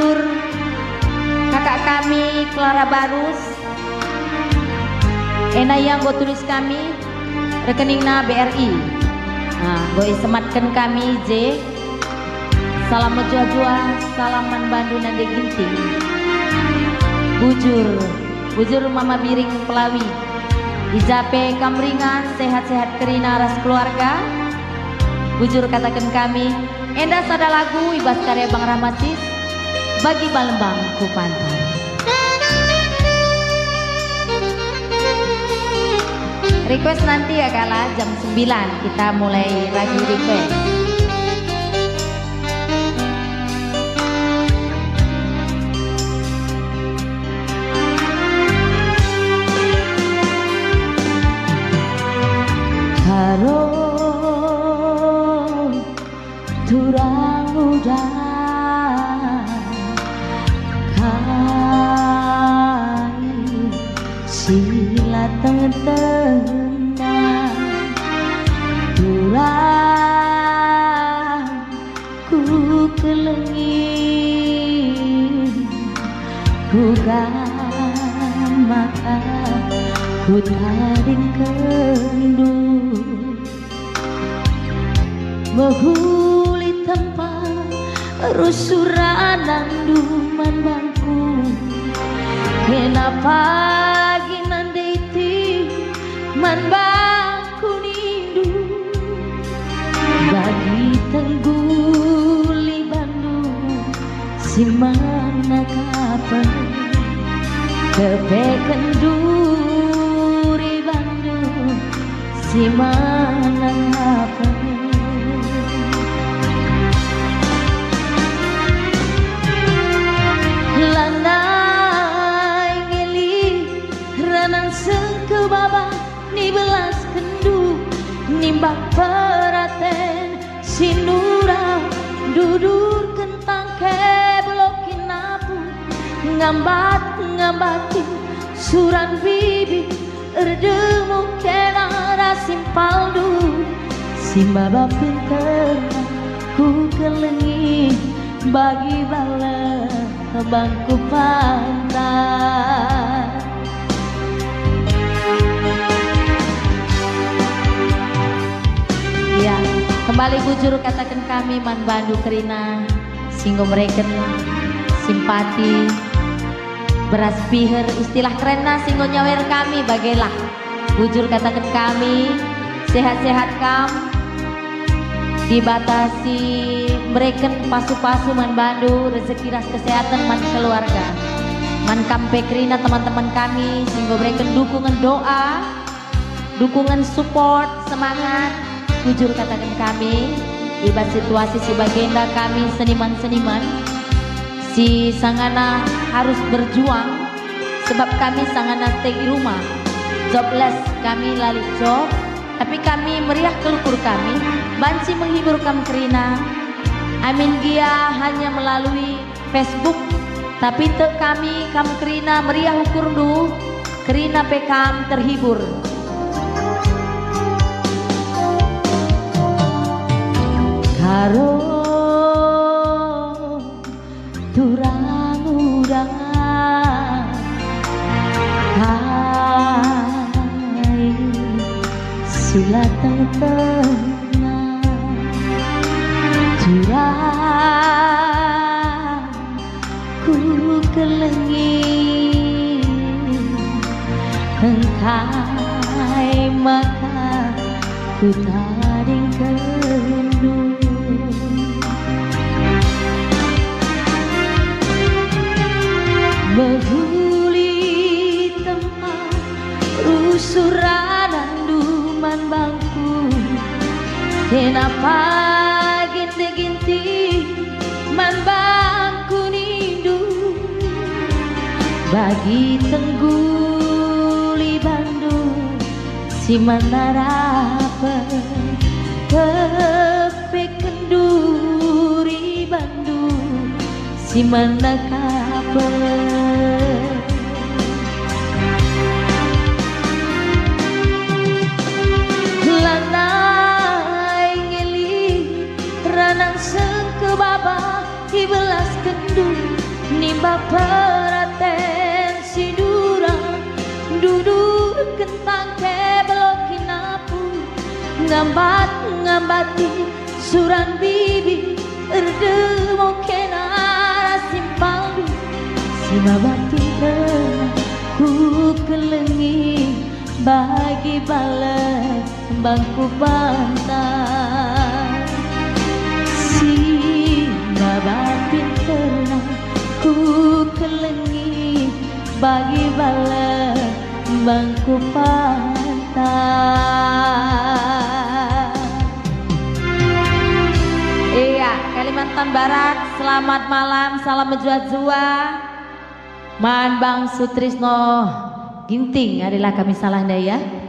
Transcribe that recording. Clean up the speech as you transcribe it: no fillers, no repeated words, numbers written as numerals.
bujur kakak kami Clara Barus. Ena yang gue tulis kami rekeningna BRI. Nah, gue sematkan kami J. Salam jua-jua, salaman Bandu nande ginting. Bujur Mama Biring Pelawi. Ijape Kamringa, sehat-sehat kerina ras keluarga. Bujur katakan kami, endah sada lagu ibas karya Bang Rahmatis bagi Balembang ku pantai. Request nanti ya Kala jam 9 kita mulai lagi request. Karo turang udah kai sila tengah turang ku kelengin ku maka ku taring kendu menghuli tempat rusuranan duman bangku. Kenapa ginandeiti man bangku nindu bagi tengguli Bandung si mana kapan kebeken duri Bandung si mana kapan. Landai ngeli renang sengke baba ni belas kendu nimbak peraten sinura dudur kentang ke blokin napu ngambati suran bibi erdemu kena rasim paldu simbaba pinter ku kelengi bagi bala bangku pantai. Ya, kembali bujur katakan kami man Bandu kerina singgo mereken simpati beras piher istilah kerenna singgo nyawer kami bagailah bujur katakan kami sehat-sehat kam dibatasi mereken pasu-pasu man Bandu rezeki ras kesehatan man keluarga man kampe kerina teman-teman kami sehingga mereka dukungan doa dukungan support semangat bujur katakan kami ibat situasi si bagenda kami seniman-seniman si sangana harus berjuang sebab kami sangana stay di rumah jobless kami lali job tapi kami meriah kelukur kami banci menghibur kam kerina. Amin gia hanya melalui Facebook tapi te kami kam kerina meriah ukur du kerina pekam terhibur. Karo turang udang hai sila tengah curang ku kelengi engkai maka ku taring kendu menghuli tempat rusuranan duman bangku. Kenapa ginti man bangku nindu bagi tengguli Bandung si manarapa kepe kenduri Bandung si manakapa lanai ngeli ranang sengke baba di belas kendung baperaten sidurang duduk kentang ke belokin apu ngambati suran bibi erde mokena simpang si babati ku kelengi bagi balas bangku pantai si babati ku kelengi bagi balas bangku pantai. Iya, Kalimantan Barat, selamat malam, salam menjua-jua. Man Bang Sutrisno Ginting adalah kami salah daya.